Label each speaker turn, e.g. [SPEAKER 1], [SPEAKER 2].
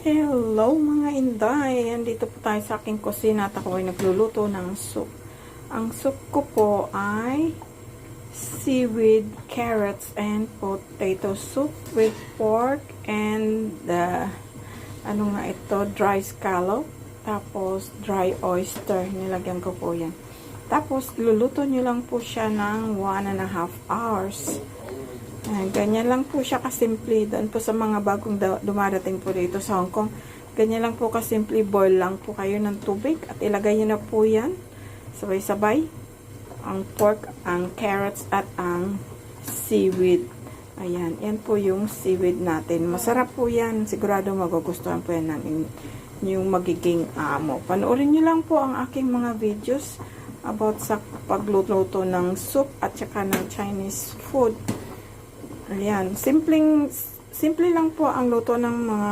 [SPEAKER 1] Hello mga inday! Andito po tayo sa aking kusina at ako ay nagluluto ng soup. Ang soup ko po ay seaweed, carrots, and potato soup with pork and dry scallop. Tapos dry oyster. Nilagyan ko po yan. Tapos luluto nyo lang po siya ng 1.5 hours. Ganyan lang po siya kasimple. Doon po sa mga bagong dumarating po dito sa Hong Kong. Ganyan lang po kasimple. Boil lang po kayo ng tubig. At ilagay nyo na po yan. Sabay-sabay. Ang pork, ang carrots, at ang seaweed. Ayan. Yan po yung seaweed natin. Masarap po yan. Sigurado magugustuhan po yan namin yung magiging amo. Panoorin nyo lang po ang aking mga videos about sa pagluto ng soup at saka ng Chinese food. Ayan, simple lang po ang luto ng mga